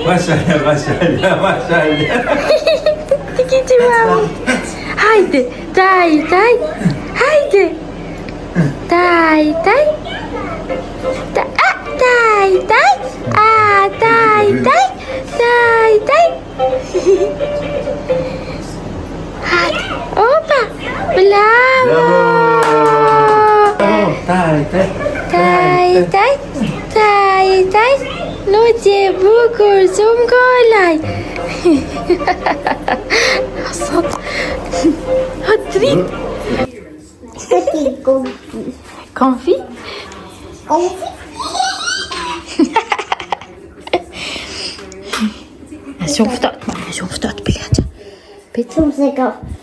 Maşallah. Ti kiçi mama. Haydi. Dai. Haydi. Dai. Dai. Hadi. Opa. Bravo. Dai. Ludzie bukur zum kolay. Sot. Hadi. Konfi? Shumë ftohtë biletë.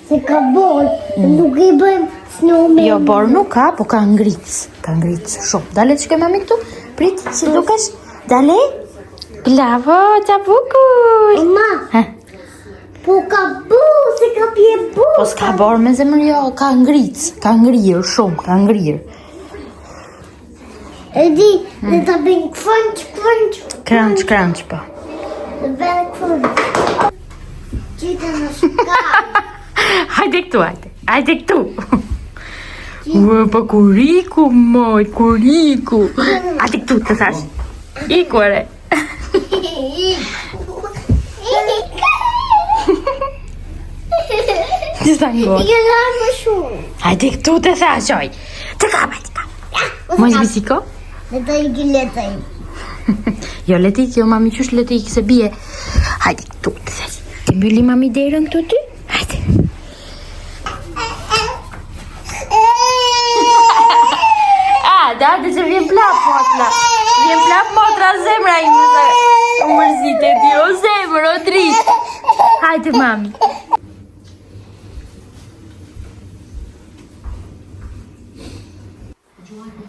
Se ka bor, nuk I bëjmë snowman. Jo, bor nuk ka, po ka ngric shumë. Dale të shkoj mami këtu? Prit, si dukesh? Dale? Bravo, ta bukur. Ma, po ka bor, se ka pje bor. Po s'ka bor me zemër jo, ka ngrirë shumë, ka ngrirë. E di, dhe ta bëjmë Crunch, po. Dhe bëjmë crunch. Qita në shka. Hajde këtu. Ua, po kuriku, moj, kuriku. Hajde këtu, të thash. Ikore. Ti sa ngor. I la më shumë. Hajde këtu, të thash, oj. Të kam. Moj bisiko? Dhe të I giletoj. Jo, letik, jo, mami, qysh letik, se bie. Hajde këtu, të thash. Të mbylli mami derën këtu ty? Hajde. Da, se vjen plap motra zemra ime se u mërzite ti, o zemër, o drit. Hajde, mami.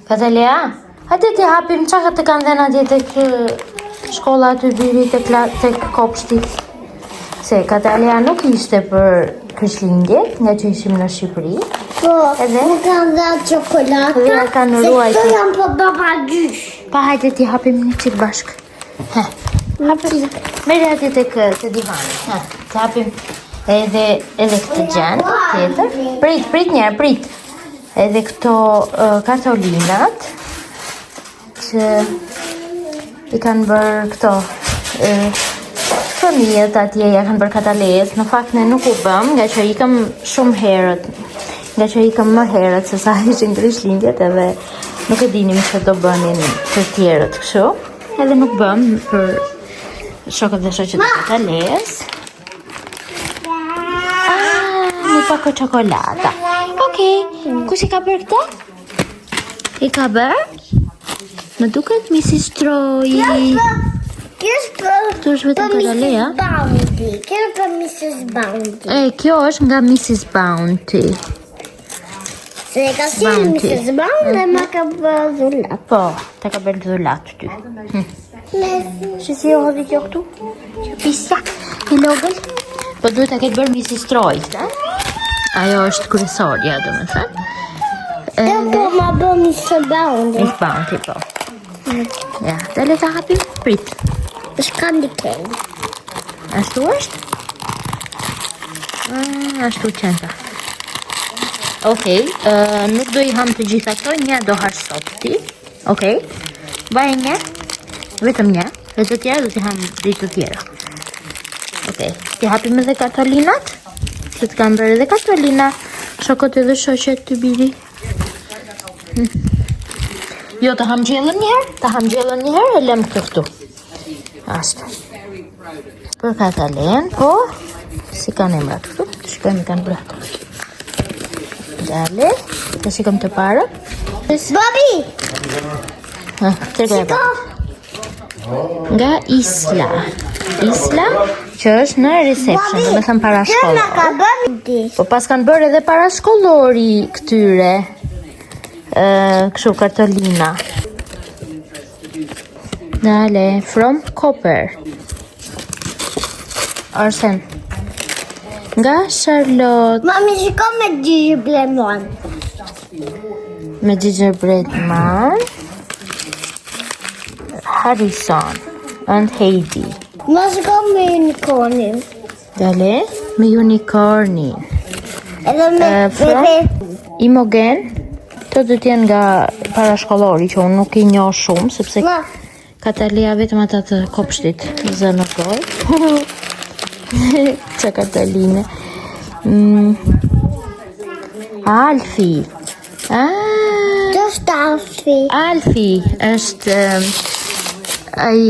Katalea, hajde ti hapim qa të kanë dhena atje tek shkolla aty byri tek kopshti. Se Katalea nuk ishte për Krishtlindje, nga që ishim në Shqipëri. Po, më kanë dhe qokolata. Dhe kanë ruajtur. Se këto janë po baba gjysh. Pa hajde ti hapim një qik bashk. Hapim. Mere ati të divani. Të hapim edhe këtë gjenë tjetër. Prit njerë, prit. Edhe këto kartolinat që I kanë bërë këto fëmijët atje ja kanë bërë Katales. Në fakt ne nuk u bëm, nga që ikëm shumë herët. Nga që ikëm më herët se sa ishin Krishtlindjet edhe nuk e dinim që do bënin të tjerët kështu. Edhe nuk bëm për shokët dhe shoqet e Katales. Një pako çokolata. Okej, kush I ka bërë këta? I ka bërë? Më duket Mrs. Troy. Këtu është vetëm Katalea. Kjo është për Mrs. Bounty. Kjo është nga Mrs. Bounty. Se ka si Mrs. Bounty dhe ma ka bërë dhullat. Po, ta ka bërë dhullat ty. Që si o hodhi kjo këtu? Që pisja, I logël. Po duhet ta ketë bërë Mrs. Troy. Ajo është kryesorja, do me thënë. Po ma bërë Mrs. Bounty. Mrs. Bounty, po. Ja, dale ta hapi, prit. është candy cane. Ashtu është? Ashtu qenta. Okej, nuk do I ham të gjitha këto, një do hash sot ti. Okej, baje një, vetëm një, dhe të tjera do t'i ham ditë të tjera. Okej, ti hapim edhe kartolinat, se të kam bërë edhe kartolina, shokot edhe shoqet të biri. Jo, të ham gjellën njëherë, e lem këtu. Ashtu. Për Katalen, po, si kanë emrat këtu, të shkojmë kanë brata. Dale, të shikëm të parë. Bobby! Shiko! Nga Isla, që është në reception, do me thëmë para shkollor. Po pas kanë bërë edhe para shkollori këtyre, kështu kartolina. Dale, from Copper. Arsen. Nga Charlotte. Mami, shiko me gingerbread man. Me gingerbread man. Harrison and Heidi. Ma shkon me unicornin. Dale, me unicornin. Edhe From Imogen, të do t'jenë nga parashkollori që unë nuk I njoh shumë, sepse ka të leja vetëm ata të kopshtit zë në gojë. Që Kataline. Alfi. Just Alfi. Alfi është ai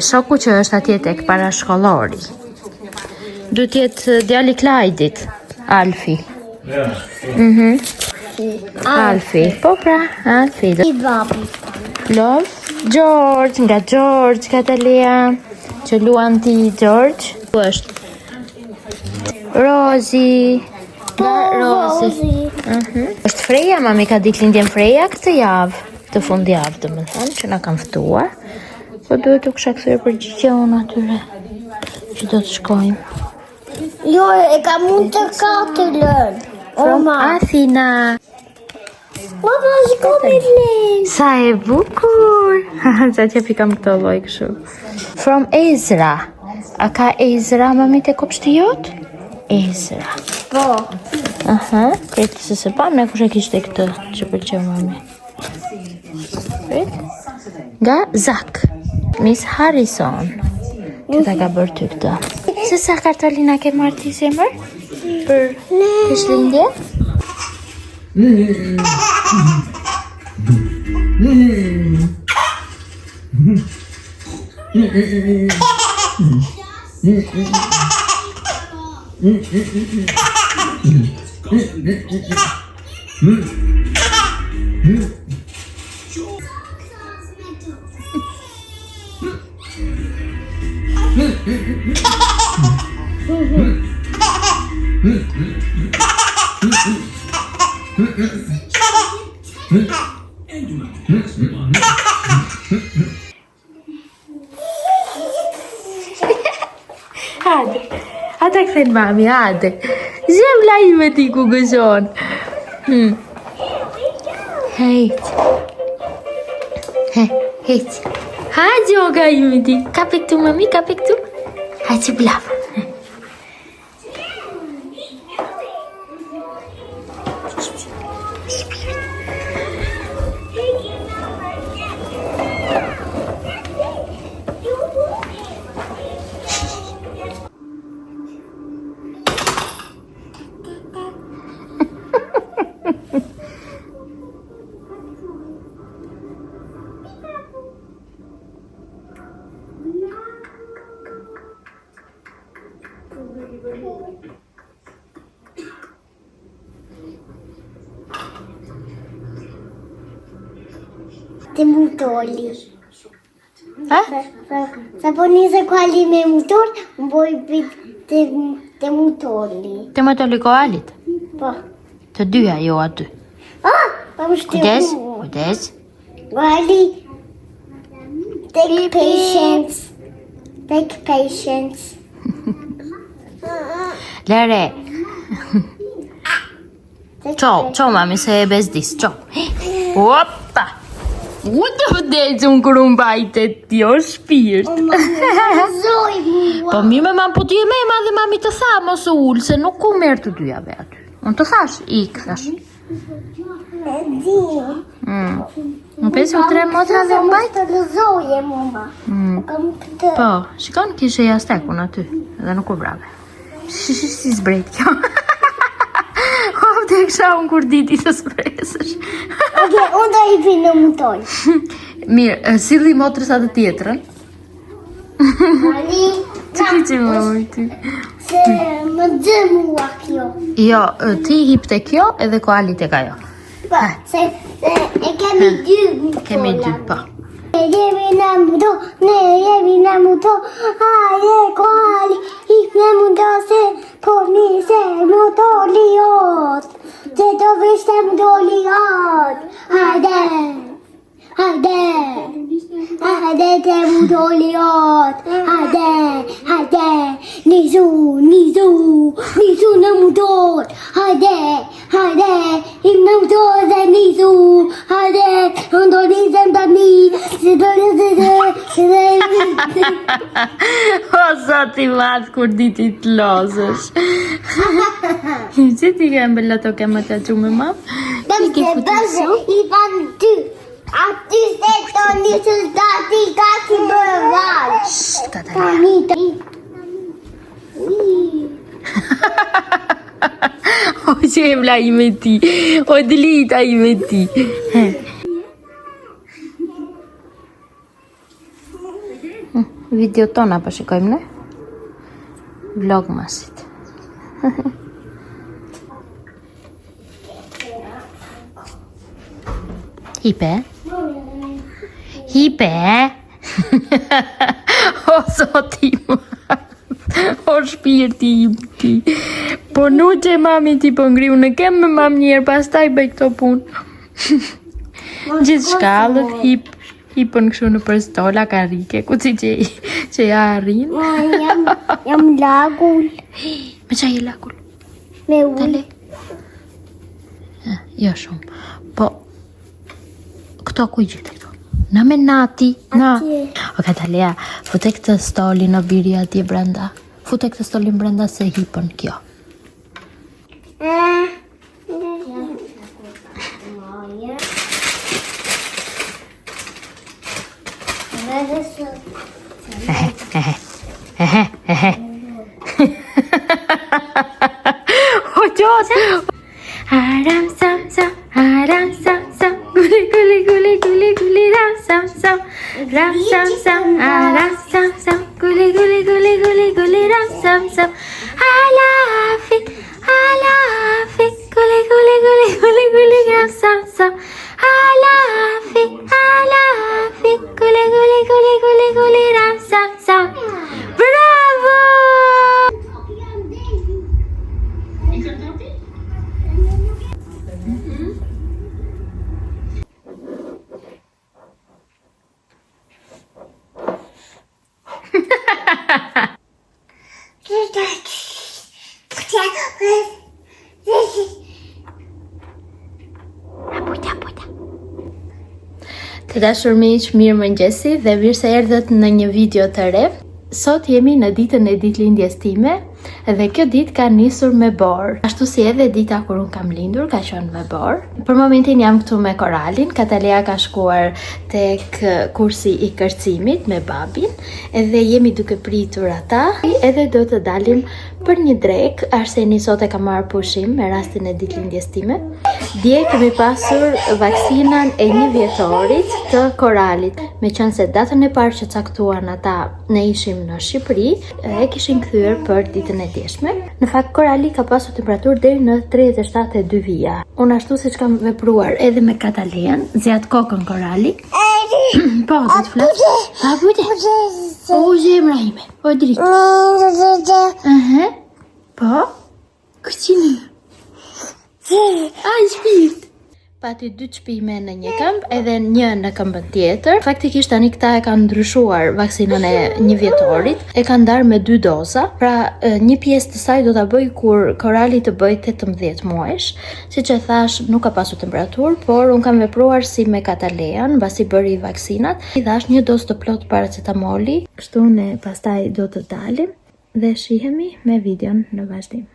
shoku që është atje tek parashkollori. Duhet të jetë djali I Klajdit, Alfi. Alfi. Po pra, Alfi. I babi. Love George, nga George Katalea, që luan ti George. Ku është? Rosie. Nga Rosie. Është Freja, mami ka ditëlindjen Freja këtë javë, të fundjavë domethënë, që na kanë ftuar. Po duhet të kisha kthyer përgjigje unë atyre që do të shkojmë. Jo, e ka mund të katërën. From Athena. Mama, shko me vlen. Sa e bukur. Sa që pikam këto lloj kështu. From Ezra. A ka Ezra mami te kopshti jot? Ezra. Po. Aha, kretë se pa me kush e kishte këtë që pëlqeu mami. Nga Zak. Miss Harrison. Që ta ka bërë ty këtë. Se sa Katalina ke marrë ti zemër? Për Krishtlindje? Hadi. Ata këthen mami, hadi. Zemla ime ti ku gëzon. Hejt. Hejt. Hadi oga ime ti. Kapek tu mami, kapek tu. Hadi blava. Te mutoli. Ha? Sa po nise kuali me motor, më boj te mutoli. Të më të likoalit. Po. Të dyja jo aty. Pa më shtë Kujdes, kujdes. Kuali. Take patience. Take patience. Lere. Qo, mami, se e bezdis, qo. Opa! U të vëdecë unë kërë unë bajtet ti, o shpirt. Zoj mua. Po mi me mam, po ti e me ma dhe mami të tha, mos u ullë, se nuk ku merë të dyjave aty. Unë të thash, ik, thash. E di. Në pesi u tre motra dhe unë bajt? Të lëzoje, mama. Kam këtë. Po, shikon kishe jastekun aty, edhe nuk u brave. Si zbrejt kjo. Hofte e kësha unë kur diti të zbresësh. Oke, unë do I vi në motor. Mirë, silli motrës atë tjetërën. Ali, Që që më ujti? se më dë mua kjo. Jo, ti hip të kjo edhe koali të ka jo. Po, se e kemi dy motor. Kemi dy, po. Ne jemi në motor, hajde koali, hip në motor se po nise motori jot. Se do vishte motori jot, hajde. Hajde te motori jot, hajde, nisu në motor, hajde, im në motor dhe nisu, hajde, ndo nisem të mi, se do nisem. O zot I madh kur diti të lozësh. Si ti ke mbella to ke më të gjumë mam? I van ty. Aty se toni soldati gati bërë Katalia. O qemla ime ti, o dlita ime ti. Video tona po shikojmë ne. Vlogmasit. Hipe? Hipe? O zoti o shpirti im ti. Po nuk që mami ti po ngriu në kem me mam njerë, pas taj bëj këto punë. Gjithë shkallët, hipën këshu në përstola karike, ku si që ja arrin. Jam lagull. Me qa je lagull? Me ullë. Jo shumë. Po, këto ku I gjithë këto? Na me nati, na. O Katalia, fute këtë stoli në biri atje brenda. Fute këtë stolin brenda se hipën kjo. O qos! Aram sam sam, aram sam sam, guli guli guli guli guli ram sam sam, aram sam sam, guli guli guli guli guli ram sam sam, alafi, guli guli guli guli guli ram sam sam, alafi, guli guli guli guli guli ram sam sam. Bravo! Të dashur miq, mirë mëngjesi dhe mirë se erdhët në një video të re. Sot jemi në ditën e ditëlindjes time dhe kjo ditë ka nisur me bor. Ashtu si edhe dita kur unë kam lindur ka qenë me bor. Për momentin jam këtu me Koralin. Katalia ka shkuar tek kursi I kërcimit me babin edhe jemi duke pritur ata. Edhe do të dalim për një drek. Arseni sot e ka marrë pushim me rastin e ditëlindjes time. Dje kemi pasur vaksinan e 1 vjetorit të Koralit. Me qenë se datën e parë që caktuan ata ne ishim në Shqipëri, e kishin kthyer për ditën e djeshme. Në fakt Korali ka pasur temperaturë deri në 37.2 vija. Unë ashtu siç kam vepruar edhe me Katalian, zjat kokën Korali. Po, do të flas. Pa bute. O zemra ime, o dritë. Po? Këqini. Ai shpirt. Pati 2 çpime në një këmbë edhe një në këmbën tjetër. Faktikisht tani këta e kanë ndryshuar vaksinën e 1 vjetorit, e kanë ndarë me 2 doza. Pra një pjesë të saj do ta bëj kur Korali të bëj 18 muajsh. Siç e thash, nuk ka pasur temperaturë, por un kam vepruar si me Katalean, mbasi bëri vaksinat. I dhash një dozë të plot paracetamoli. Kështu ne pastaj do të dalim dhe shihemi me videon në vazhdim.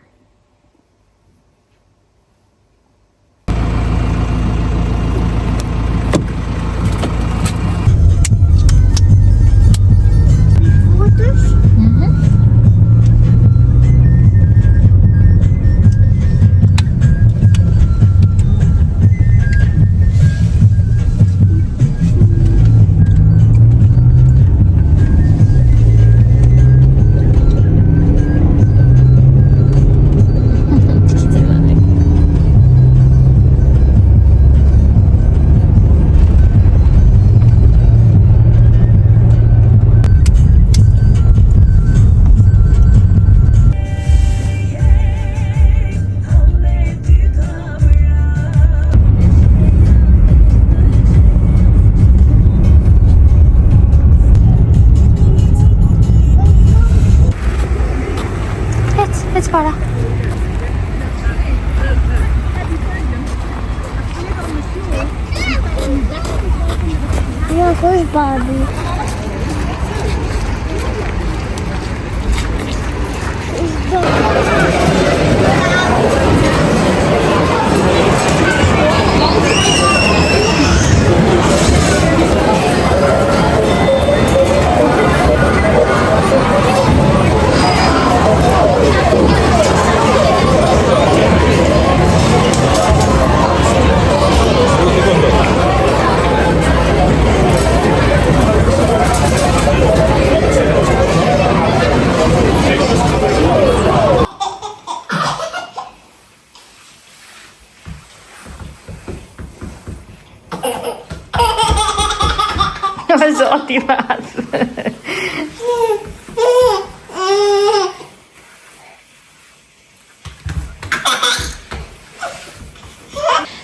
Para. Ja, gosh, Barbie.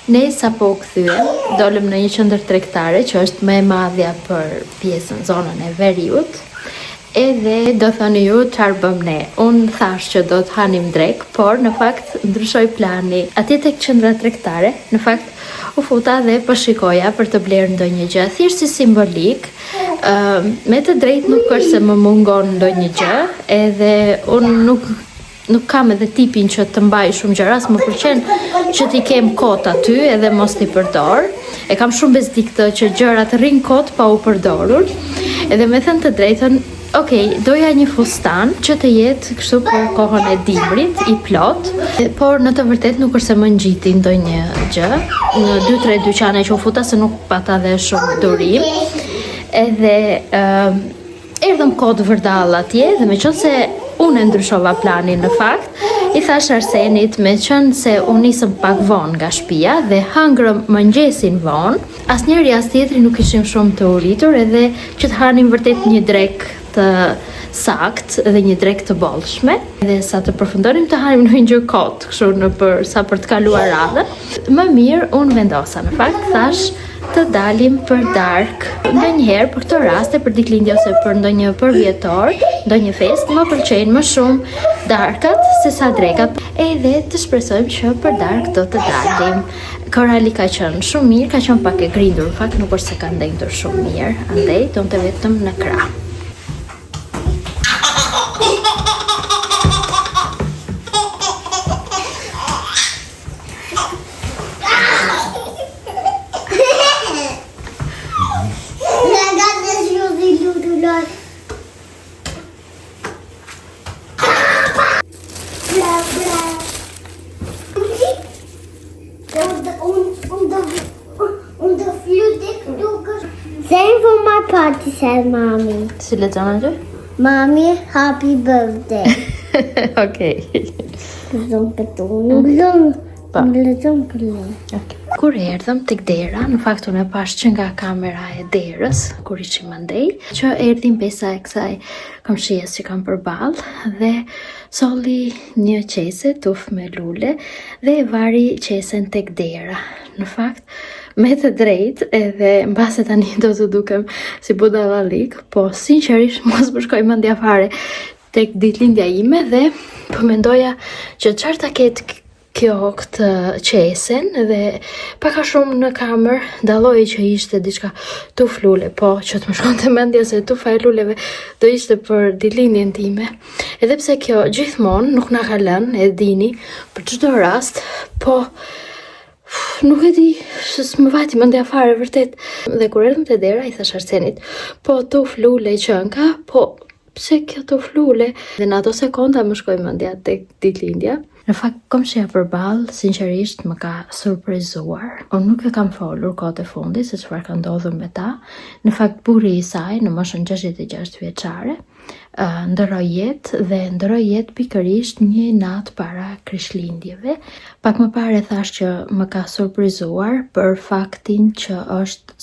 Ne sa po u kthyem, dolëm në një qendër tregtare që është më e madhja për pjesën zonën e veriut. Edhe do thoni ju çfarë bëm ne. Unë thash që do të hanim drek, por në fakt ndryshoi plani. Atje tek qendra tregtare, në fakt u futa dhe po shikoja për të blerë ndonjë gjë, thjesht si simbolik. Me të drejtë nuk është se më mungon ndonjë gjë, edhe unë nuk kam edhe tipin që të mbaj shumë gjëra, më pëlqen që t'i kem kot aty edhe mos t'i përdor. E kam shumë bezdik të që gjërat rrin kot pa u përdorur. Edhe me thënë të drejtën, doja një fustan që të jetë kështu për kohën e dimrit, i plot, por në të vërtet nuk është se më ngjiti ndonjë gjë. Në 2-3 dyqane që u futa se nuk pata dhe shumë durim. Edhe erdhëm kod vërdall atje dhe me qënë se unë e ndryshova planin në fakt, i thash Arsenit me qënë se unë nisëm pak vonë nga shtëpia dhe hëngrëm mëngjesin vonë, asnjëri as tjetri nuk ishim shumë të uritur edhe që të hanim vërtet një drek të sakt dhe një drek të bollshme. Dhe sa të përfundonim të hanim në një gjë kot, kështu sa për të kaluar radhën. Më mirë unë vendosa në fakt, thash të dalim për dark. Ndonjëherë për këtë raste, për ditëlindje ose për ndonjë përvjetor, ndonjë fest, më pëlqejnë më shumë darkat se sa drekat. Edhe të shpresojmë që për dark do të dalim. Korali ka qenë shumë mirë, ka qenë pak e grindur, në fakt nuk është se ka ndendur shumë mirë, andaj donte vetëm në krah. Same for my party, said Mommy. Si lexon aty? Mommy, happy birthday. Okej. Kur erdhëm tek dera, në fakt unë e pash që nga kamera e derës, kur ishim andej, që erdhin pesa e kësaj komshies që kam përballë dhe solli një qese tuf me lule dhe e vari qesen tek dera. Në fakt, me të drejt edhe mbase tani do të dukem si budallalik, po sinqerisht mos më shkoi mendja fare tek ditëlindja ime dhe po mendoja që çfarë ta ketë kjo këtë qesen dhe paka shumë në kamër dalloi që ishte diçka tuf lule, po që të më shkonte mendja se tufa e luleve do ishte për ditëlindjen time. Edhe pse kjo gjithmonë nuk na ka lënë, e dini, për çdo rast, po nuk e di, s'më vati mendja fare vërtet. Dhe kur erdhëm te dera i thash Arsenit, po tuf lule që nga, po pse kjo tuf lule? Dhe në ato sekonda më shkoi mendja tek ditëlindja. Në fakt, komshia përballë, sinqerisht më ka surprizuar. Unë nuk e kam folur kohët e fundit se çfarë ka ndodhur me ta. Në fakt, burri i saj në moshën 66 vjeçare ndërroi jetë dhe ndërroi jetë pikërisht një natë para Krishtlindjeve. Pak më parë thash që më ka surprizuar për faktin që është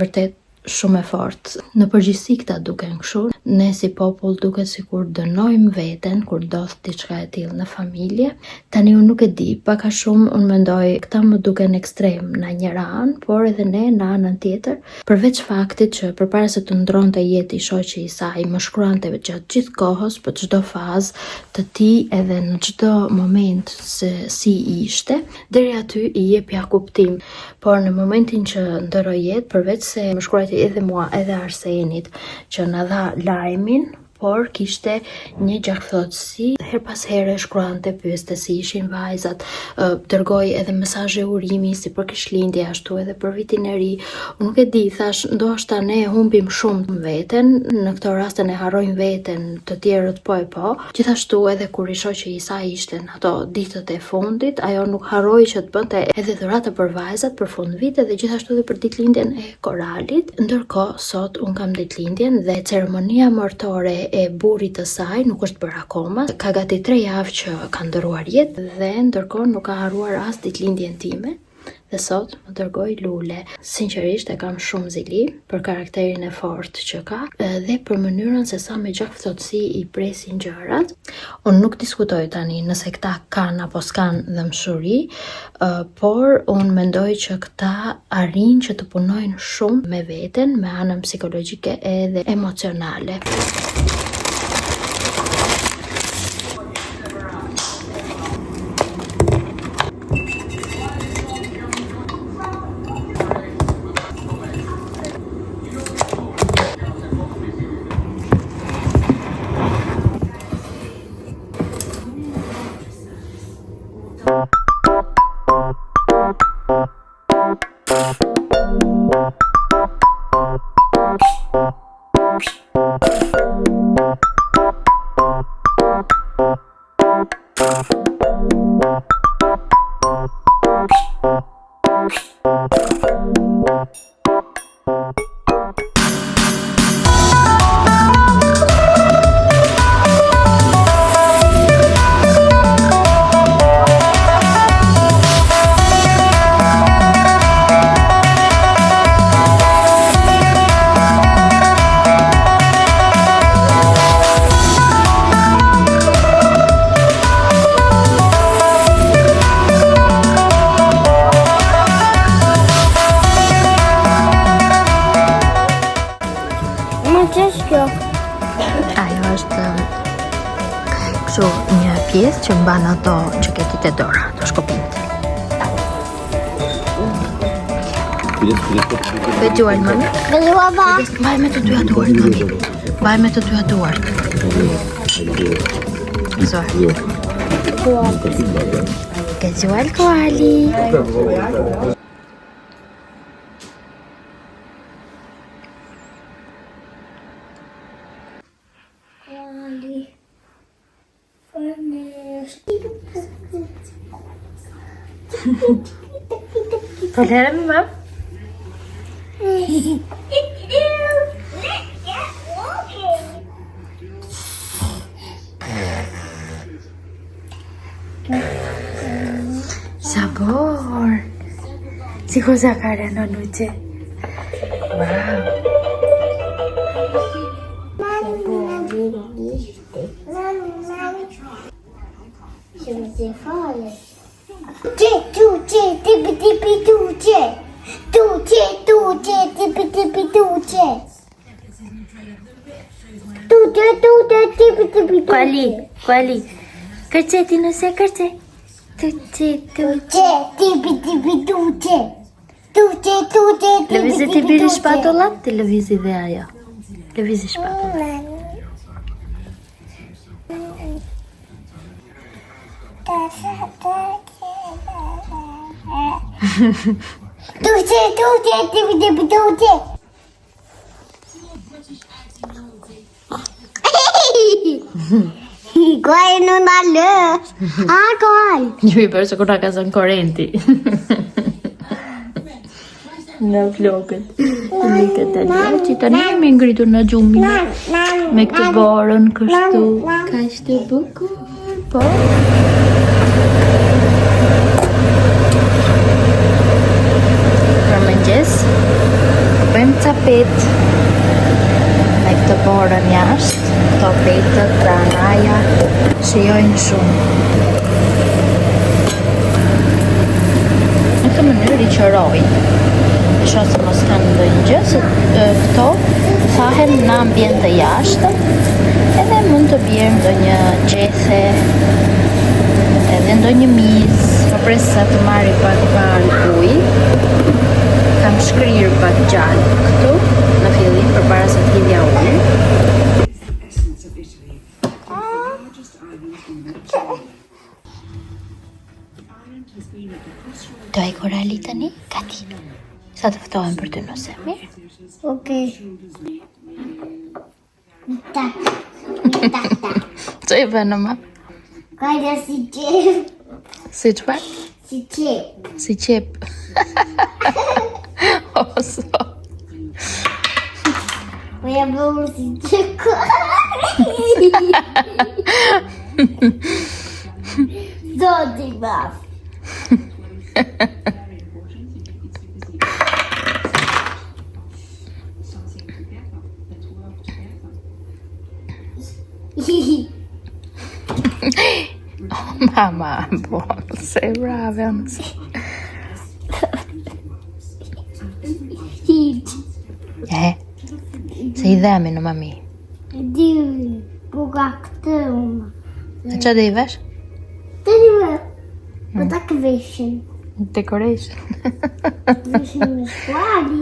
vërtet shumë e fortë. Në përgjithësi këta duken kështu. Ne si popull duket sikur dënojmë veten kur ndodh diçka e tillë në familje. Tani unë nuk e di, pak a shumë unë mendoj këta më duken ekstrem në një anë, por edhe ne në anën tjetër, përveç faktit që përpara se të ndronte jetë i shoqi i saj, më shkruante gjatë gjithë kohës për çdo fazë të tij edhe në çdo moment se si ishte, deri aty i jepja kuptim. Por në momentin që ndërroi jetë, përveç se më shkruajti edhe mua edhe Arsenit që na dha lajmin, por kishte një gjakthotësi, her pas here shkruante, pyeste si ishin vajzat, dërgoi edhe mesazhe urimi si për Krishtlindje, ashtu edhe për vitin e ri. Unë nuk e di, thash, ndoshta ne humbim shumë veten, në këto raste ne harrojmë veten, të tjerët po e po. Gjithashtu edhe kur i shoqi i saj ishte në ato ditët e fundit, ajo nuk harroi që të bënte edhe dhurata për vajzat për fundvite dhe gjithashtu edhe për ditëlindjen e Koralit. Ndërkohë sot un kam ditëlindjen dhe ceremonia martore e burrit të saj nuk është bërë akoma. Ka gati 3 javë që ka ndëruar jetë dhe ndërkohë nuk ka harruar as ditëlindjen time Dhe sot më dërgoi Lule. Sinqerisht e kam shumë zili për karakterin e fortë që ka dhe për mënyrën se sa me gjak ftohtësi i presin gjërat. Unë nuk diskutoj tani nëse këta kanë apo s'kan dëmshuri, por unë mendoj që këta arrin që të punojnë shumë me veten, me anën psikologjike edhe emocionale. Ajo është kështu një pjesë që mban ato që ke ti te dora, ato shkopimit. Bejuar mami? Bejuar ba. Mbaj me të dyja duart mami. Mbaj me të dyja duart. Zor. Bejuar koali. Falem mam. Sabor. Si cosa cara no noche. Wow. Quali? Kerçeti nëse kerçe. Lëvizi ti biri shpatullat, ti lëvizi dhe ajo. Lëvizi shpatullat. Guai non ha lë. Guai. Një bërë që kuna ka zënë korenti. Në flokët. Të mikët e lë, që të një me ngritur në gjumbi. Me këtë borën kështu. Ka ishte bukur, po. Për mëngjes, bëjmë capet. Me këtë borën jashtë, këto petët, pranaja, shijojnë shumë. Në këtë mënyrë i qërojnë. E shoh se mos kanë ndonjë gjë, se këto thahen në ambient të jashtë, edhe mund të bjerë ndonjë gjethe, edhe ndonjë mizë. Më pres sa të marri pak ujë. Kam shkrirë pak gjallë këtu, në fillim, përpara se të hidhja ujë. Do e korali tani? Gati. Sa të ftohen për të nëse, mirë? Okej. Co i bënë, ma? Guarda si qep. Si qëpar? Si qep. Si qep. Oso. Voy a ver si qep. Do ti baf. Mama, buon, sei brava. Se I dhemi në mami. Di buka këtë uma. E që dhe I vesh? Të di me ta këveshin. Decoration. Veshin në shkuali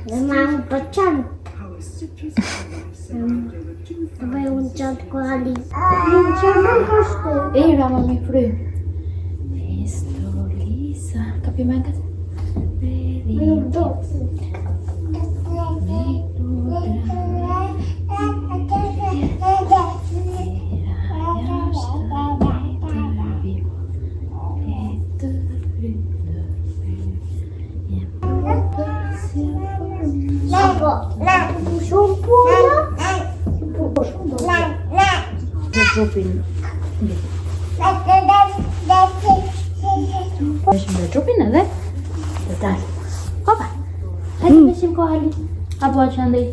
dhe ma më për qantë. Të bëj unë qantë kuali. Që më kështu? Era mami fry. Listo, Lisa. Kapi mangat? Më do. Shumë puna? Veshim dhe trupin edhe? Dhe dalë. Hopa. Hajde veshim kohali. Apo që andej?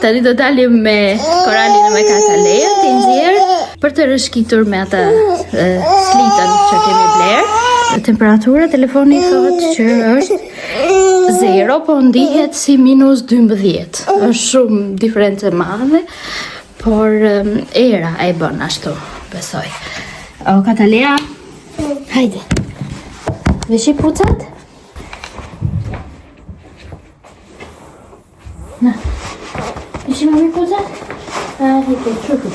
Tani do dalim me Koralin e me Kataleja të nxjerr për të rëshkitur me ata slitën që kemi bler. Temperatura telefoni thotë që është 0, po ndihet si -12. Është shumë diferencë e madhe, por era e bën ashtu, besoj. O Kataleja, hajde. Veshi pucat? Na. Veshi mami pucat? Hajde, çuku.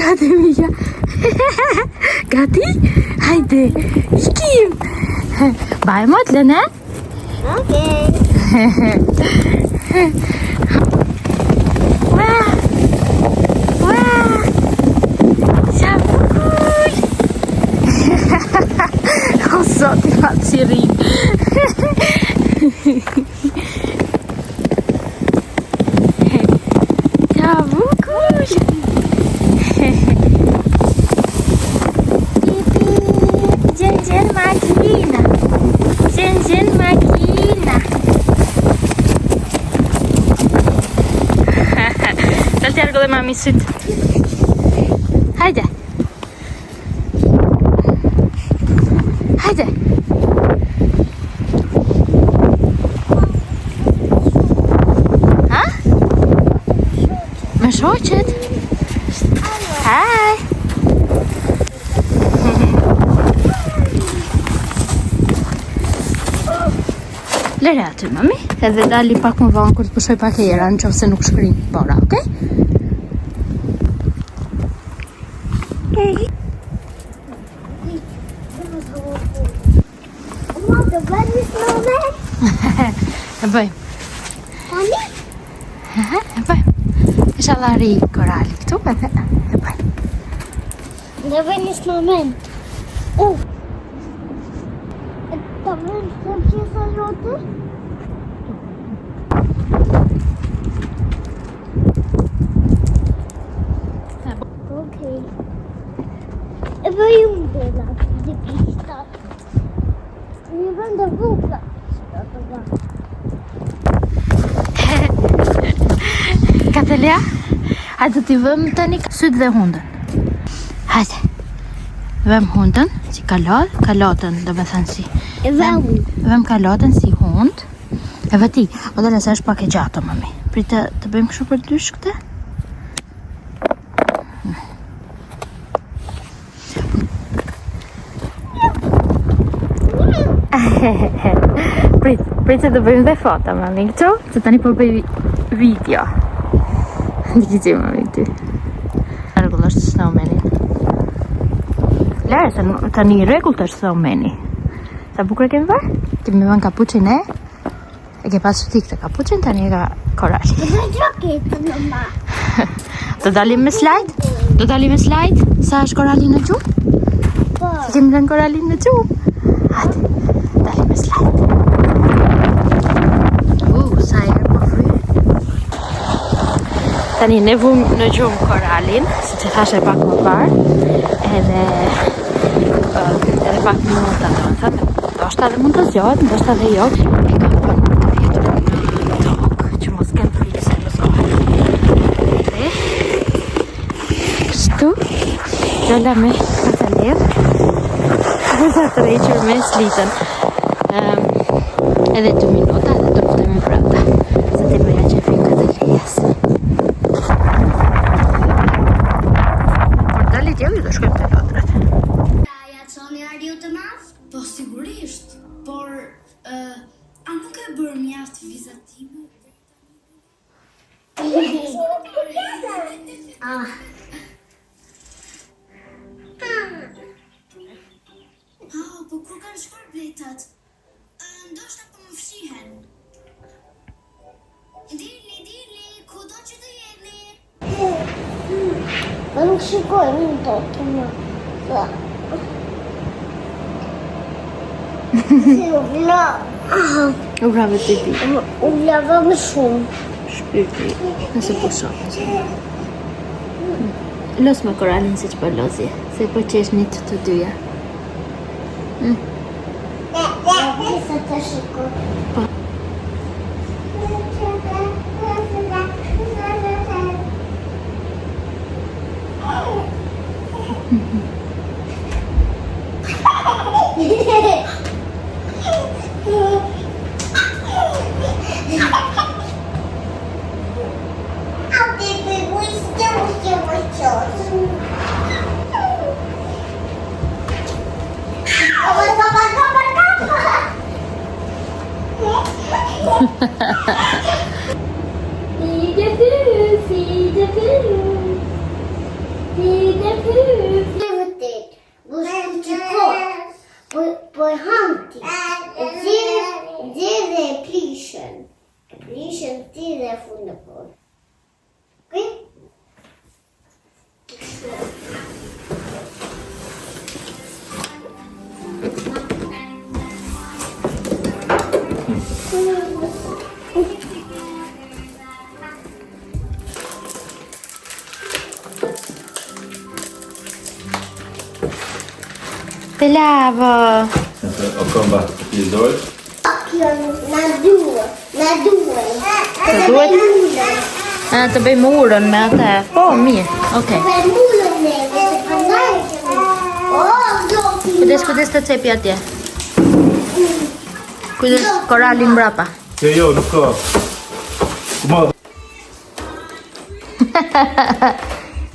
Gati mia. Gati? Hajde. Ikim. Bajmot lëne? Okej. Wow. Wow. Shabukuj. O sot I fatë si rin. Shabukuj. Gjen makina. Gjen makina. Dal ti argo dhe mami syt. Hajde. Hajde. Ha? Me shoqet? Haj. Lere aty, mami, edhe dali pak më vonë kur të pushoj pak era, në qoftë se nuk shkrin bora, okej? Mama, të bëjmë snowman? E bëjmë. Tani? E bëjmë. Isha dhari Korali këtu, edhe e bëjmë. Të bëjmë snowman. Të bëjmë të pjesa jote? Okej. E bëjmë bela, dhe pista. Një bëjmë dhe vukla. Katelja, hajde t'i vëm tani syt dhe hundën. Hajde. Vëm hundën, si kalotën, do me thënë si. E vëm. Vëm kalotën si hund. E vëti, o dhe lese është pak e gjato, mami. Pritë të bëjmë kështu për dysh këte? Pritë që të bëjmë dhe foto, mami, këtu? Se tani po bëj video. Diki që mami ty. Regull është snowmani. Lere, se tani regull të është snowmani. Sa bukre kemi bërë? Kemi bën kapuqin e E ke pasur ti këtë kapuçin, tani e ka korali. Do dalim me slide? Do dalim me slide? Sa është korali në gjumë? Po. Se kemi lënë koralin në gjumë? Hajde, dalim me slide. Sa herë po fry. Tani ne vum në gjumë koralin, si që thashe pak më parë, edhe pak minuta do në thëmë. Ndoshta dhe mund të zgjohet, ndoshta dhe jo. E kam për të vjetur në tokë, që mos kem frikë se më zgjohet. Dhe, kështu, gjalla me katalevë, dhe sa të reqër me slitën. Edhe 2 minuta, edhe të luftemi brenda, se ti më ja që finë katalejes. Por dalit jo, ju do shkojmë të lotrat. Po sigurisht, por a nuk e bërë mjaft vizatime? Po kur kanë shkuar bletat? Ndoshta po më fshihen. Dili, ku do që të jeni? Ma nuk shikoj, nuk do të më. Si u vla. U vrave të ti. U vlava më shumë. Shpirti, nëse po shohë. Los me koralin si që po lozje, se po qesh një të dyja. Sa të shikoj. Po. Por hanti, dhe prishën. Prishën ti dhe fundë por. Ok? Bravo! O komba i dojt? Kjo na duhet. Të duhet? Të bëjmë urën me atë. Po, mirë, okej. Për mullën neve, se përndaj që Kujdes të cepi atje. Kujdes korali mbrapa. Jo, nuk ka. Kuma.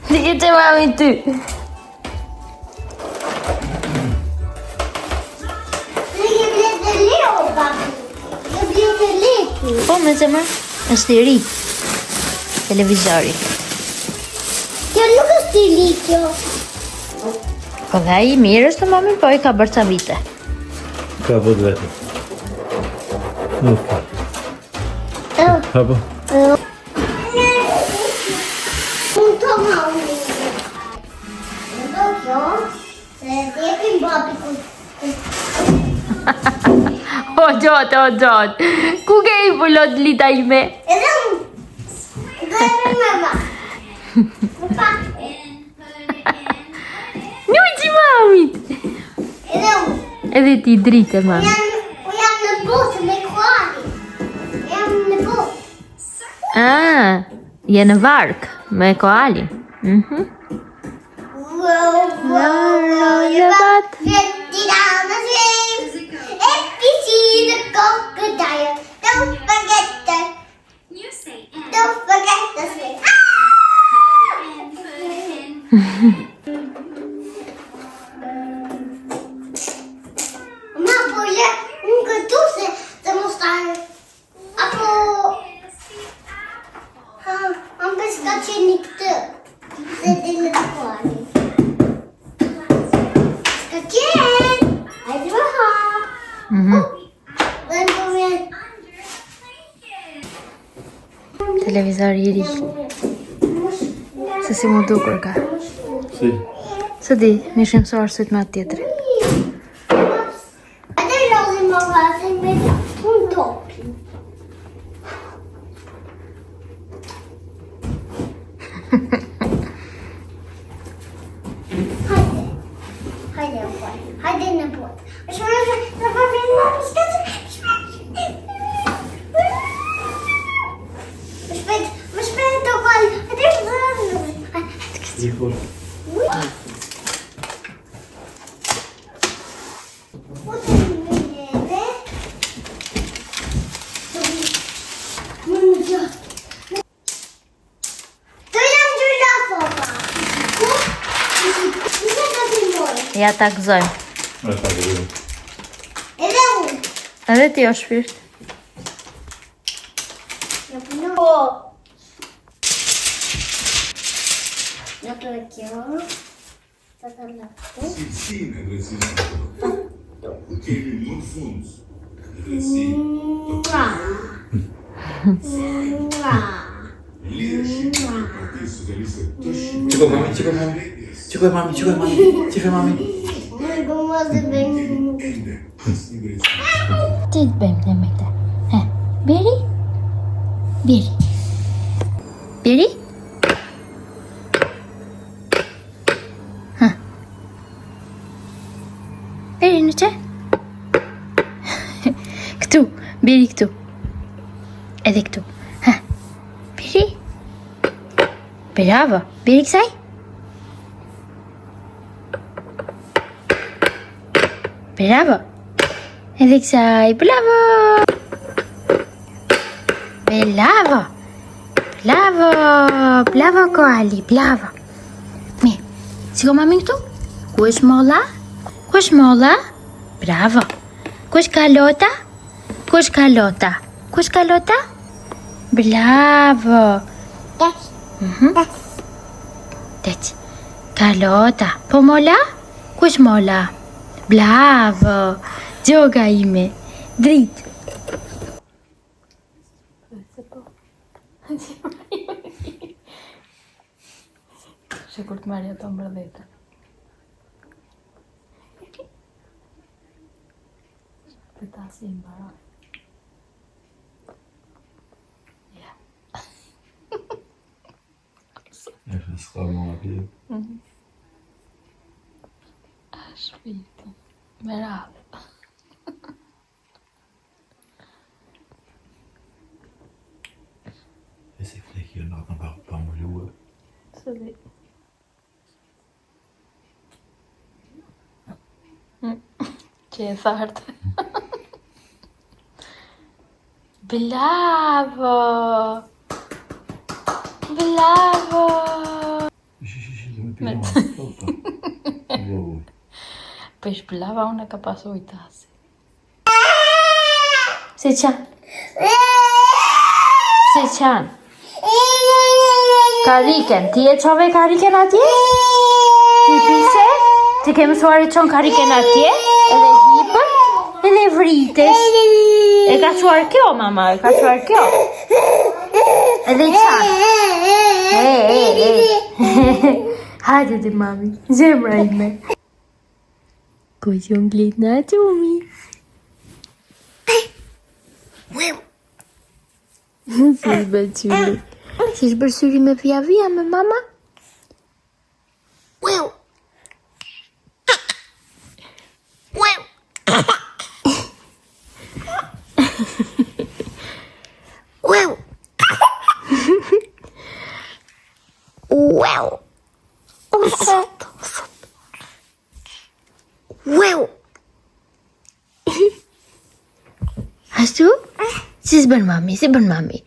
Dike që mami ty. Po, me që më është i ri. Televizori. Kjo nuk është i li kjo. Po dhe i mirë është të mami, po i ka bërë ca vite. Ka vëd vetë. Nuk ka. Ha po. Unë të mami. Në do kjo, se tjepin babi ku. O gjotë. Ku ke i pullot lita ime? Edhe unë. Dhe e mama. Në pak. Njoj që mamit. Edhe unë. Edhe ti drite, mami. Jam në botë me kuali. Jam në botë. Je në vark me koalin. Row your boat gently down the stream. If you see the crocodile, don't forget the swing. Ma voglio un gattuso da mostrare. Am pescat și nictă. Se dele de coare. Scăcien! Hai de ha! Pentru mine. televizor i ri. Se si mu dukur ka. Si. Se di, mi ishim mësuar syt me atë tjetri. Atë rozi më vasin me un topi. Hajde boy. Hajde në botë. Më shpejt të gol. Sigur. Ja ta gëzojmë. Është agë. Edhe unë. Edhe ti o shpirt. Po. Në të kjo. Të të lakë. Sim, agradecimento. Porque muito fundos. Agradecido. Leadership. Porque socialista. Cicho mami, cicho mami. Cicho mami, cicho mami. Cicho mami. Ti të bëjmë në me këta. Beri? Beri. Beri? Beri në që? Këtu, beri këtu. Edhe këtu. Beri? Bravo. Beri kësaj? Bravo. Edhe kësaj. Bravo. Bravo. Bravo. Bravo, Koali. Bravo. Mi, si ko mami këtu? Ku është molla? Ku është molla? Bravo. Ku është Kalota? Ku është Kalota? Ku është Kalota? Bravo. Deci. Kalota. Po molla? Ku është molla? Bravo. Gjoga ime. Dritë. Sigur të marrë ato mbërdheta. Të ta si mbara. Ja. Është s'ka më aty. Shpiti. Me radhë. E se flek jo natën pa më luë. Se di. Që e thartë. Bravo! Bravo! Dhe me pira ma. Pesh brava unë ka pasu i tasi. Se qanë? Se qanë? Kariken, ti e qove kariken atje? Ti pise? Ti ke mësuar e qonë kariken atje? Edhe hipën? Edhe vritesh? E ka quar kjo, mama, e ka quar kjo? Edhe qanë? Hajde ti, mami, zemra ime. Ko që nglit në atumi? Si shbë qyri? Si shbër syri me via me mama? Ashtu? Si s'bën mami, si bën mami.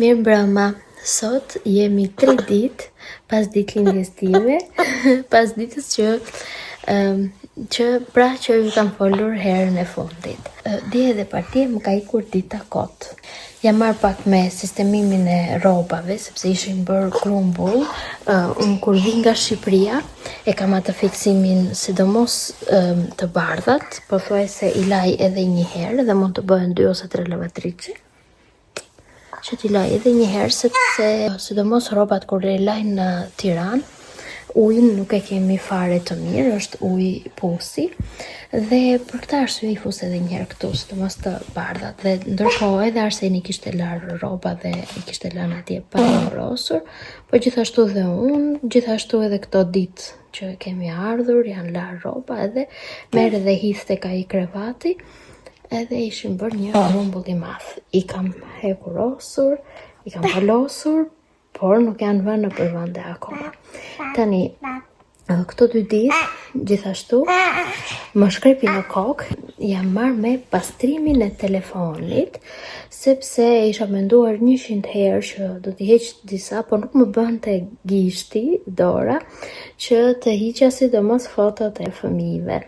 Mirë brëma, sot jemi 3 ditë pas ditëlindjes time, pas ditës që që ju kam folur herën e fundit. Dje dhe partije më ka ikur dita kot. Jam marrë pak me sistemimin e rrobave, sepse ishin bërë grumbull. Unë kur vi nga Shqipëria, e kam atë fiksimin sidomos të bardhat, po thuaj se i laj edhe një herë dhe mund të bëhen 2 ose 3 lavatriçe. Që t'i laj edhe një herë, sepse sidomos rrobat kur i lajnë në Tiranë, ujin nuk e kemi fare të mirë, është ujë pusi dhe për këtë arsye i fus edhe një herë këtu, sidomos të bardhat. Dhe ndërkohë edhe Arseni kishte larë rroba dhe i kishte lënë atje pa morosur, po gjithashtu dhe unë, gjithashtu edhe këto ditë që kemi ardhur, janë larë rroba edhe merr edhe hidh tek ai krevati, edhe ishin bërë një grumbull i madh. I kam hekurosur, i kam palosur, por nuk janë vënë në përvende akoma. Tani, këto 2 ditë, gjithashtu, më shkrepi në kokë, jam marrë me pastrimin e telefonit, sepse isha menduar 100 herë që do t'i heq disa, por nuk më bënte gishti, dora, që të hiqja sidomos fotot e fëmijëve.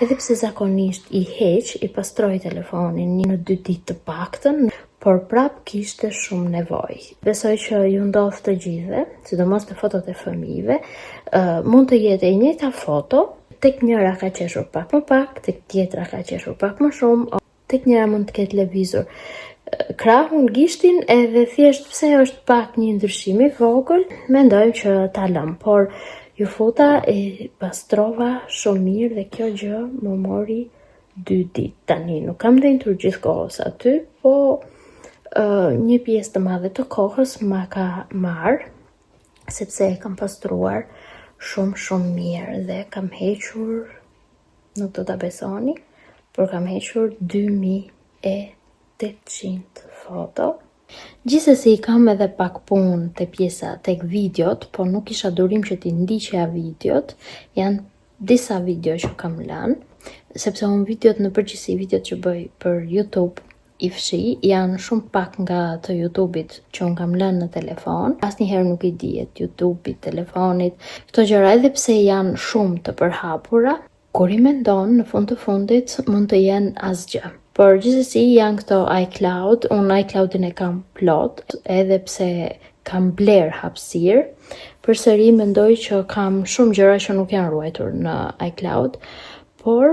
Edhe pse zakonisht i heq, i pastroj telefonin 1 në 2 ditë të paktën, por prap kishte shumë nevojë. Besoj që ju ndodh të gjithëve, sidomos në fotot e fëmijëve, mund të jetë e njëjta foto, tek njëra ka qeshur pak më pak, tek tjetra ka qeshur pak më shumë, tek njëra mund të ketë lëvizur krahun, gishtin, edhe thjesht pse është pak një ndryshim i vogël, mendojmë që ta lëm, por ju futa e pastrova shumë mirë dhe kjo gjë më mori 2 ditë. Tani nuk kam dentur gjithkohës aty, po një pjesë të madhe të kohës ma ka marrë, sepse e kam pastruar shumë mirë dhe kam hequr, nuk do ta besoni, por kam hequr 2800 foto. Gjithsesi kam edhe pak punë te pjesa tek videot, por nuk isha durim që t'i ndiqja videot. Janë disa video që kam lënë, sepse unë videot në përgjithësi videot që bëj për YouTube i fshi, janë shumë pak nga të YouTube-it që unë kam lënë në telefon. Asnjëherë nuk i dihet YouTube-it, telefonit, këto gjëra edhe pse janë shumë të përhapura, kur i mendon në fund të fundit mund të jenë asgjë. Por gjithsesi janë këto iCloud, unë iCloudin e kam plot, edhe pse kam bler hapësirë, përsëri mendoj që kam shumë gjëra që nuk janë ruajtur në iCloud, por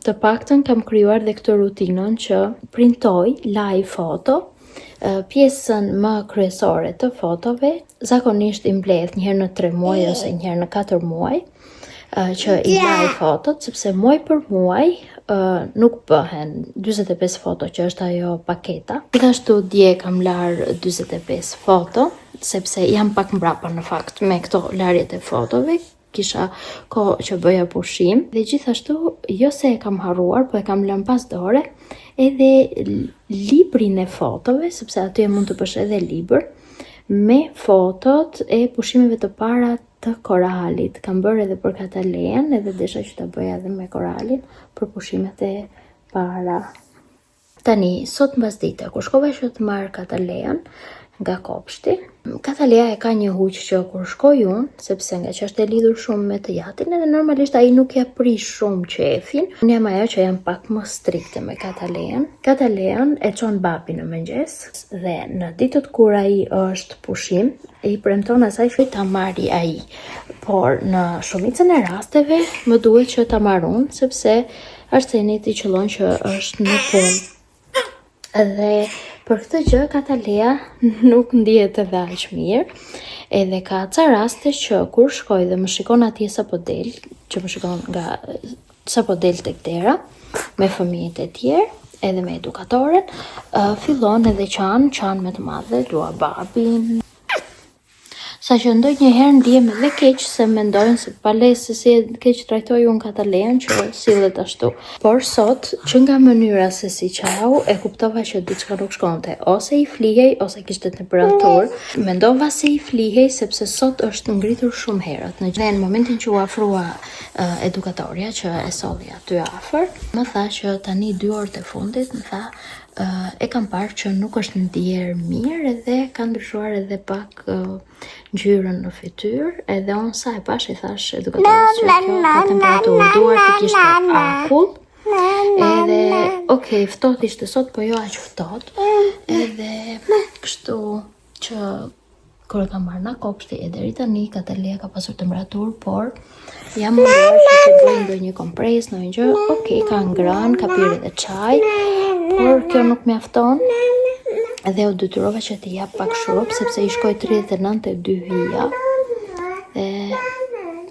të paktën kam krijuar dhe këtë rutinën që printoj, laj foto, pjesën më kryesore të fotove, zakonisht i mbledh një herë në 3 muaj ose një herë në 4 muaj, që i laj fotot, sepse muaj për muaj nuk bëhen 45 foto, që është ajo paketa. Gjithashtu dje kam larë 45 foto, sepse jam pak mbrapa në fakt me këto larjet e fotove, kisha kohë që bëja pushim, dhe gjithashtu jo se e kam harruar, po e kam lënë pas dore edhe librin e fotove, sepse aty mund të bësh edhe libër me fotot e pushimeve të para të koralit. Kam bërë edhe për Katalean, edhe desha që ta bëja edhe me koralin për pushimet e para. Tani, sot mbasdite, kur shkova që të marr Katalean nga kopshti, Katalea e ka një huq që kur shkoj unë, sepse nga që është e lidhur shumë me të jatin, edhe normalisht ai nuk ja prish shumë qefin. Unë jam ajo që jam pak më strikte me Katalean. Katalean e çon babi në mëngjes dhe në ditët kur ai është pushim, i premton asaj që ta marri ai. Por në shumicën e rasteve më duhet që ta marr unë, sepse Arseni i qëllon që është në punë. Dhe për këtë gjë Katalea nuk ndihet edhe aq mirë. Edhe ka ca raste që kur shkoj dhe më shikon atje sapo del, që më shikon nga sapo del tek dera me fëmijët e tjerë, edhe me edukatoren, fillon edhe qan më të madhe, lua babin. Sa që ndonjëherë ndihem edhe keq se mendojnë se pales se si keq trajtoj unë Katalean që sillet ashtu. Por sot, që nga mënyra se si qau, e kuptova që diçka nuk shkonte. Ose i flihej, ose kishte temperaturë. Mendova se i flihej sepse sot është ngritur shumë herët. Dhe në momentin që u afrua edukatorja që e solli aty afër, më tha që tani 2 orët e fundit, më tha e kam parë që nuk është ndier mirë edhe ka ndryshuar edhe pak ngjyrën në fytyrë, edhe unë sa e pash i thash edukatores që kjo ka temperaturë, duar të kishte akull. Edhe, okej, ftohtë ishte sot, po jo aq ftohtë. Edhe kështu që kur e kam marrë nga kopshti e deri tani Katalia ka pasur temperaturë, por jam munduar që të bëj ndonjë kompres, ndonjë gjë. Okej, ka ngrënë, ka pirë edhe çaj, por kjo nuk mjafton. Edhe u detyrova që t'i jap pak shurup sepse i shkoi 39.2 hija.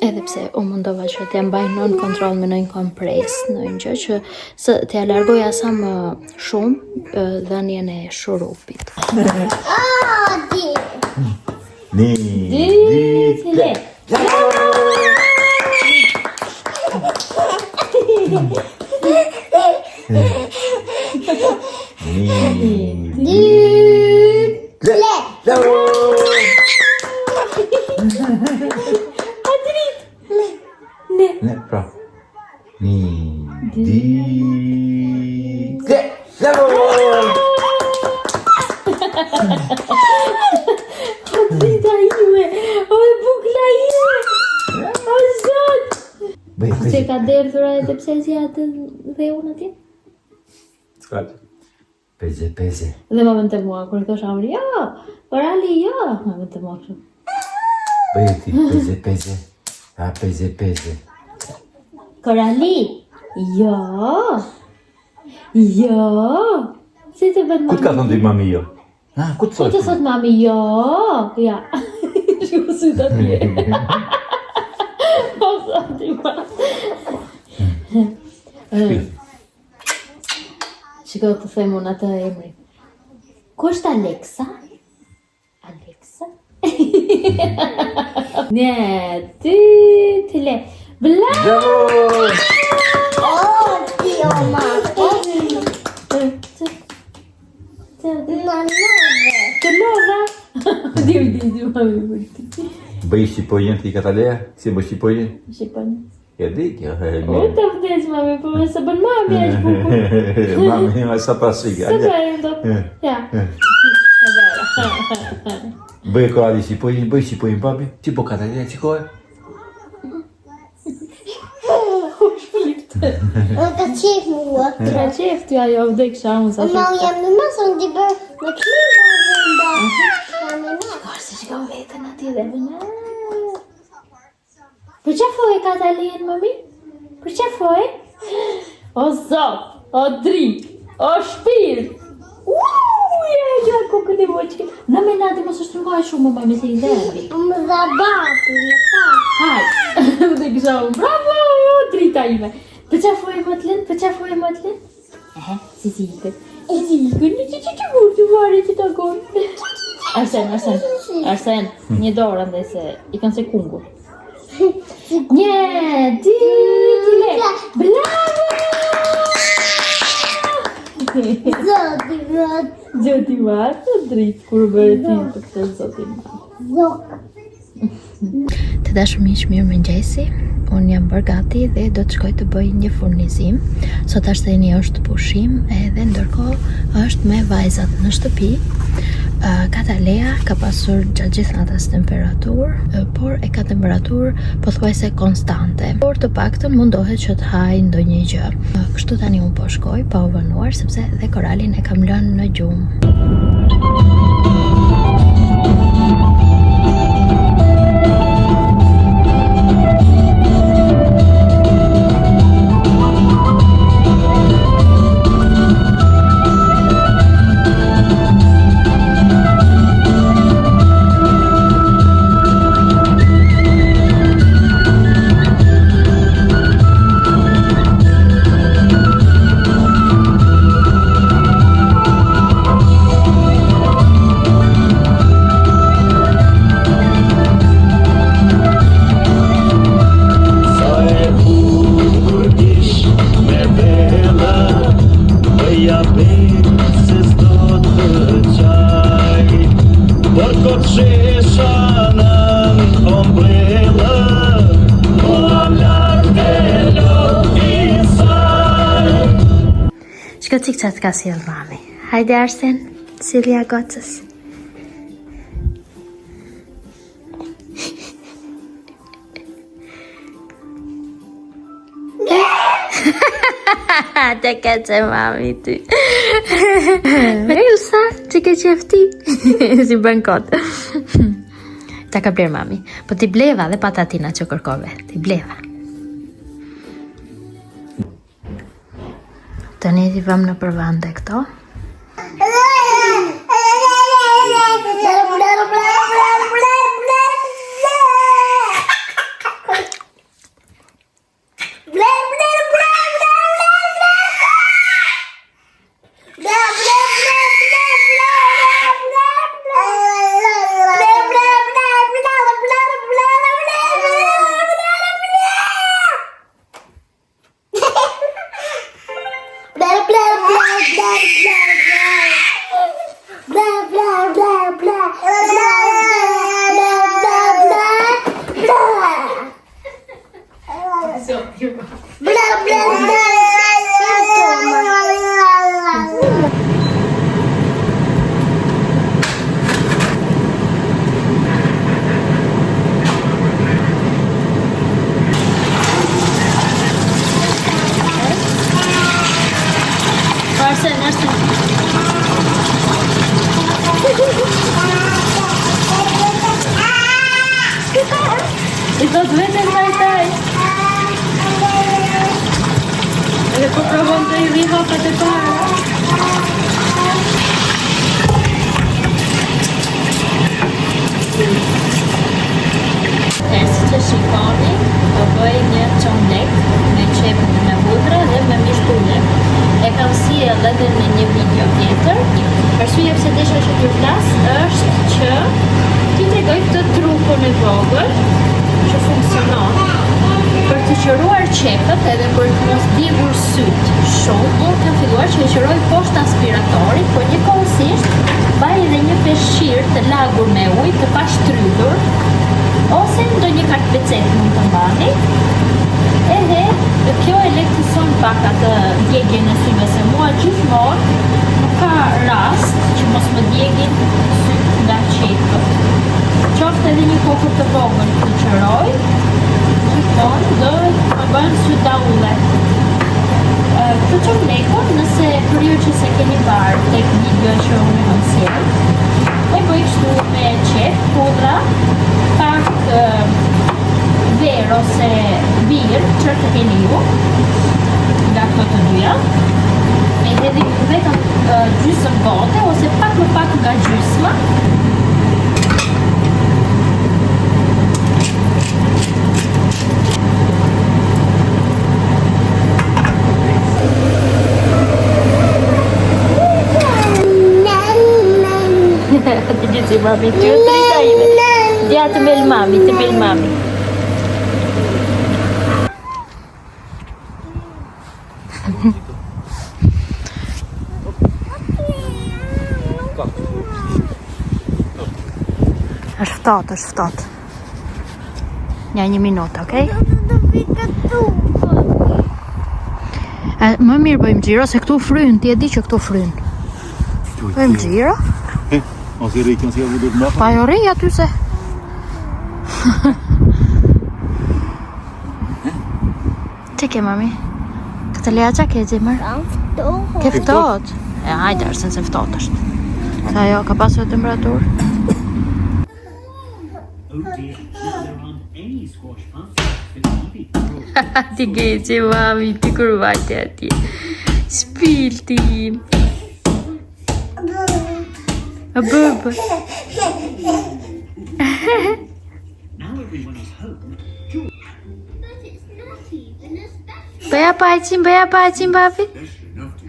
Edhe pse u mundova që t'ja mbaj nën kontroll me ndonjë kompres, ndonjë gjë që t'ja largoja sa më shumë dhënien e shurupit. Ne, pra. Drita ime, o e bukla ime, o zot! Se ka derdhura edhe pse si atë dhe unë atje? S'ka. Peze. Dhe më vënë të mua, kur i thosha amri, jo, Korali, jo, më vënë të mua kështu. Bëjti, peze. A, peze. Korali, jo. Si të bënë Ku t'ka thonë dy mami jo? Ha, ku të Ku të thot mami, jo, ja. Shku sy të tje. O, zoti ma. Shiko të them unë atë emri. Ku është Alexa? Një, dy, tile. Bravo! Të nova! Dio, mami vërti. Bëj shqiponjën ti Katalea? Si bë shqiponjën? Shqiponjë. E di kjo. O të vdes, mami, po me se bën mami është bukur. Mami, ma sa pasika. Se bëjmë do? Ja. Bëj Korali shqiponjën, papi. Ti po Katalea, që kohë? Ka qef mua. Ka qef ty ajo vdek shamu sa Ma u jam në masën t'i bërë me klima vënda. Shkarë se që kam vetën ati dhe vëna. Për që foj Katalin, mami? Për që foj? O zot, o drik, o shpir. Ja, kokën e voqke. Në me nati mos është rëngaj shumë, mami, se i dherbi. Më dha babi, në fa. Haj, dhe kësha unë, bravo, drita ime. Për që foj Motlin? Si ikët. Në që mund të varë që të konë. Arsen, një dorë andaj se i kanë se kungur. Një, dy, tile, bravo! Zoti mat, të dritë, kur bërë ti të këtë zoti mat. Të dashur miq, mirë mëngjesi. Unë jam bërë gati dhe do të shkoj të bëj një furnizim. Sot ashteni është pushim edhe ndërkohë është me vajzat në shtëpi. Katalea ka pasur gjatë gjithë natës temperaturë, por e ka temperaturë pothuajse konstante. Por të paktën mundohet që të hajë ndonjë gjë. Kështu tani unë po shkoj pa u vënuar sepse dhe Koralin e kam lënë në gjumë. Shko cik qatë ka si mami. Hajde Arsen, Silja gocës. Te keqe mami ty. Elsa, që ke qef ti? Si bën kot. Ta ka bler mami. Po ti bleva dhe patatina që kërkove. Ti bleva. Tani ti vëm në përvande këto. I thot vetëm vajtaj. Edhe po provon të i dhi hapat e para. Si që shikoni, po bëj një qondek me qepën me hudra dhe me mishkulle. E kam sjell edhe në një video tjetër. Arsyeja pse desha që t'ju flas është që ti tregoj këtë trupun e vogël që funksionon për të qëruar qepët edhe për të mos djegur syt shumë. Unë kam filluar që e qëroj poshtë aspiratorit, por njëkohësisht baj edhe një peshqir të lagur me ujë të pashtrydhur, ose ndonjë kartpecet mund të mbani. Edhe kjo e lehtëson pak atë djegjen e syve, se mua gjithmonë nuk ka rast që mos më djegin syt nga qepët. Qoftë edhe një kokër të vogël të qëroj, gjithmonë do më bën syt daulle. Këtë qomlekun, nëse për ju që se keni parë tek video që unë kam sjell, e bëj kështu me qep, pudra, pak ver ose birë, çfarë të keni ju, nga këto të dyja. E hedhi vetëm gjysmë bote ose pak më pak nga gjysma. Ti dici mami, ty o trita ime. Dia të bel mami, të bel mami. Është ftohtë. Ja, një minutë, okej? Më mirë bëjmë xhiro se këtu fryn, ti e di që këtu fryn. Bëjmë xhiro? Ose rikën si avu dhërë Pa jo rej aty se. Që ke mami? Këtë leja qa ke gjimër? Ke ftohtë? E hajde arsen se ftohtë është. Sa jo, ka pasu e temperaturë? Ti ke që mami, ti kur vajte ati. Shpiltin. A bubë. Bëja paqin, papi.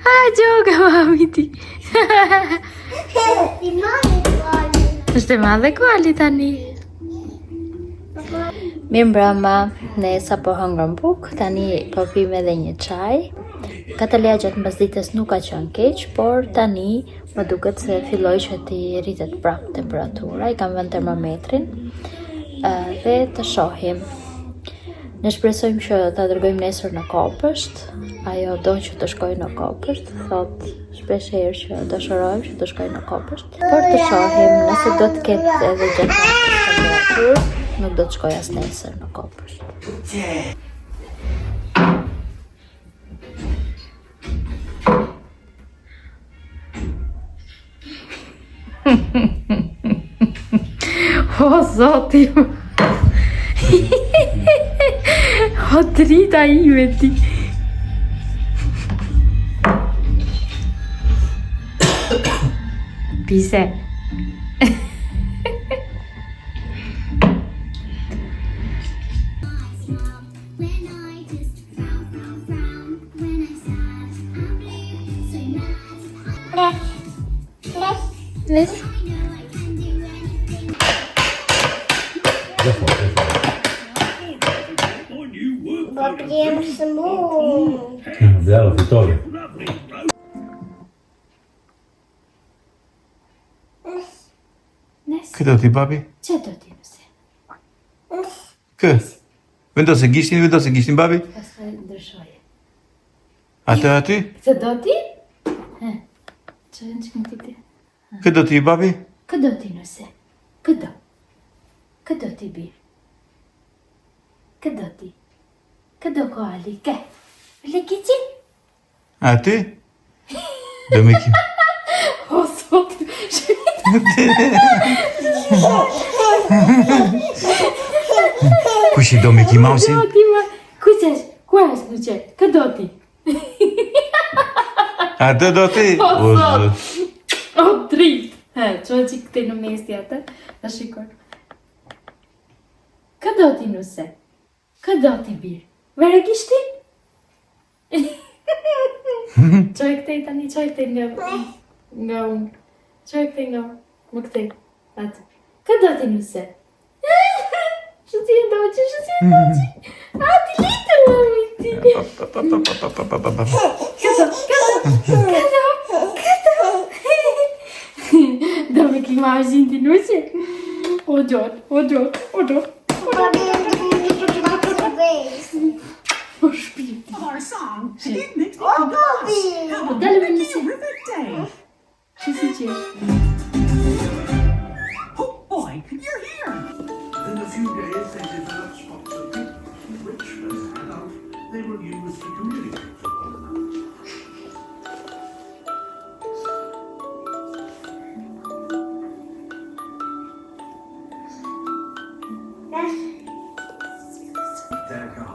Ha, gjoga mami ti. Është e madhe kuali tani. Mirë mbrëma, ne sa po hëngrëm buk, tani po pim edhe një çaj. Katalia gjatë mbasdites nuk ka qenë keq, por tani më duket se filloi që ti rritet prapë temperatura. I kam vënë termometrin dhe të shohim. Ne shpresojmë që ta dërgojmë nesër në Kopësht. Ajo do që të shkojë në Kopësht, thot shpesh herë që dëshirojmë që të shkojë në Kopësht. Por të shohim, nëse do të ketë edhe gjatë temperaturë, nuk do të shkoj as nesër në Kopësht. O, zoti. O, drita ime ti. Pise. When I just frown, frown, frown. When I'm sad, I'm blue. So mad. Yes. I know I can do anything. Babiem smooth. Bravo, Vittorio. Këtë do t'i babi? Që do t'i nëse? Kë? Vendose gishtin babi? Pastaj ndryshoje. Atë aty? Këtë do t'i? Që në që më t'i? Këtë do t'i babi? Këtë do t'i nëse? Këtë do? Këtë do t'i bi? Këtë do t'i? Këtë do ko Ali? Ke? Ali kici? Aty? Do me ki. O, sot! Kush i do me ki Mausi? Do t'i ma... Ku qesh? Ku esh në që? Këtë do t'i? Atë do t'i? O, O, zot. zot. O, drit! He, që që këte në mes tjetër? A shikoj. Këtë do t'i nëse? Këtë do t'i birë? Vere kishti? Qoj këtej tani, qoj këtej nga unë. Qoj këtej nga unë. Më këtej. Atë. Këtë do t'i nëse? Që ti e ndoqë, që ti e ndoqë? A, ti litë, mami ti. Këto. Do me ki ma vëzhin ti nëse? O gjot. Babiem smooth. O shpirti. Our song. It makes me Oh, Babiem. Dalë me nëse. terrific day. Që si që? Oh boy, you're here. In a few days, they developed spots of heat, which, when spread out, they will use to communicate with one another. Yes. D'accord.